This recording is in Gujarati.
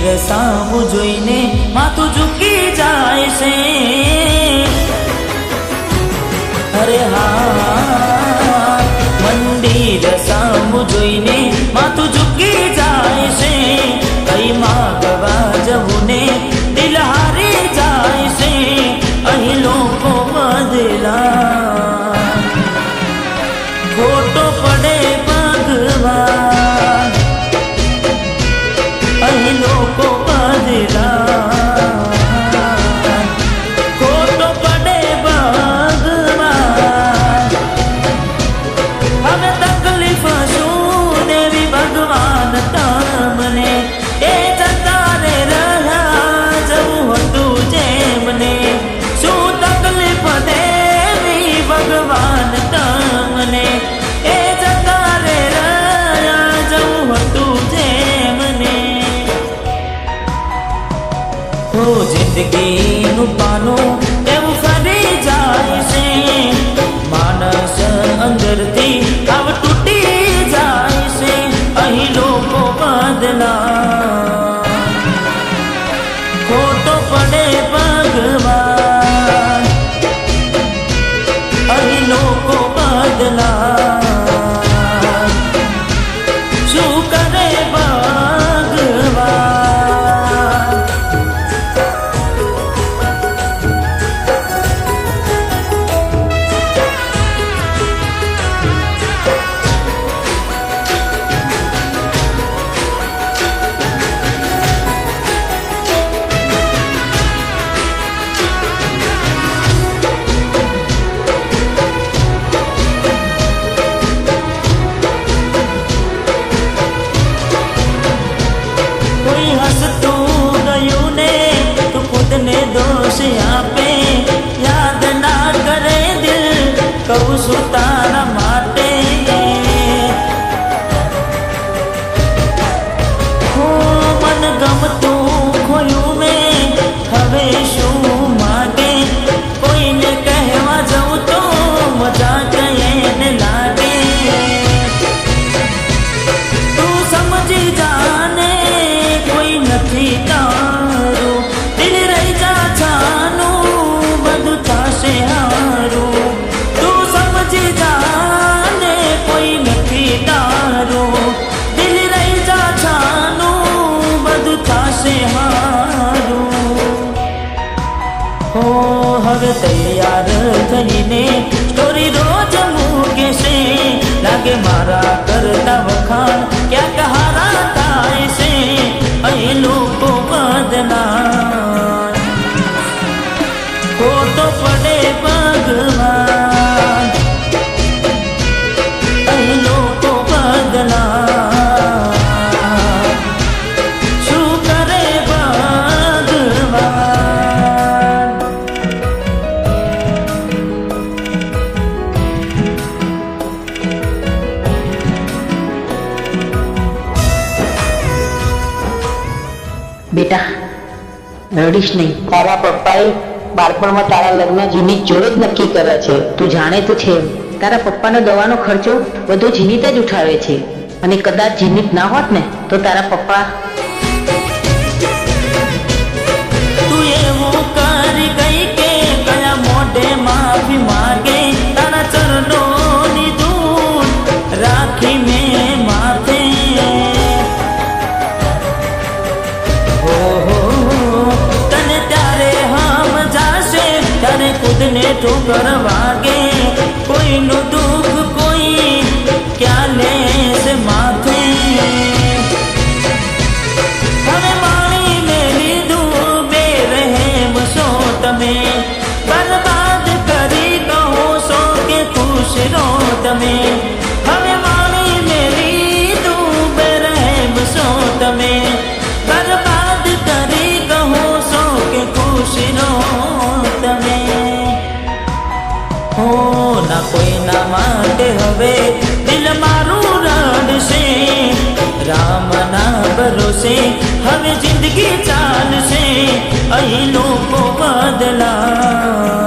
મંદિર સામું જોઈને માથું ઝૂકી જાય છે. અરે હા, મંદિર સામું જોઈને માથું ઝૂકી જાય છે. કઈ માગવા જવું ને દિલ હારી જાય છે. અહીં લોકો બદલા ખોટો પડે ભગવાન. અહીં લોકો બદલા ખોટો પડે ભગવાન. હવે તકલીફ શું દેવી ભગવાન તમને, એ જતા રે રહ્યા જવું હતું જેમને. શું તકલીફ દેવી ભગવાન તમને, એ જતા રે રહ્યા જવું હતું જેમને. ઓ જિંદગીનું પાનું એવું ફરી જાય છે. માણસ અંદરથી આવ તૂટી જાય છે. અહીં લોકો બદલા ખોટો પડે ભગવાન. અહીં લોકો બદલા શું કરે ભગવાન. દોષ આપે યાદ ના કરે દિલ, કહું છું તારા માટે. મન ગમતું ખોયું મેં હવે શું માગે. કોઈને કહેવા જવું તો મજા કઈને લાગે. તું સમજી જાને કોઈ નથી તારું, દિલ રહી જા છાનું બધું થશે હારું. તું સમજી જાને કોઈ નથી તારું, દિલ રહી જા છાનું બધું થશે હારું. હો હવે તૈયાર થઈને સ્ટોરી રોજ મૂકે છે. લાગે મારા કરતા વખાણ ક્યાંક હારા થાય છે. અહીં લોકો બદલા ખોટો પડે ભગવાન. અહીં લોકો બદલા શું કરે ભગવાન. બેટા રડીશ નહીં. તારા પપ્પાએ બાળપણમાં તારા લગ્ન જીનીત જોડે જ નક્કી કર્યા છે. તું જાણે તો છે તારા પપ્પાનો દવાનો ખર્ચો બધો જીનીત જ ઉઠાવે છે. અને કદાચ જીનીત ના હોત ને તો તારા પપ્પા. તું એવું કરી ગઈ કે કયા મોઢે માફી માગે. તારા ચરણોની ધૂળ રાખી મેં માથે. તને ત્યારે હમ જાશે ત્યારે ખુદને ઠોકર વાગે. કોઈનું દુઃખ કોઈ ક્યાં લેશે માથે. હવે માણી મે લીધું બે રહેમ છો તમે, બરબાદ કરી કહો છો કે ખુશ રહો તમે. હવે માણી મે લીધું બે રહેમ છો તમે, બરબાદ કરી કહો છો કે ખુશ રહો તમે. હો ના કોઈના માટે હવે દિલ મારું રડશે. રામના ભરોસે હવે જિંદગી ચાલશે. અહીં લોકો બદલા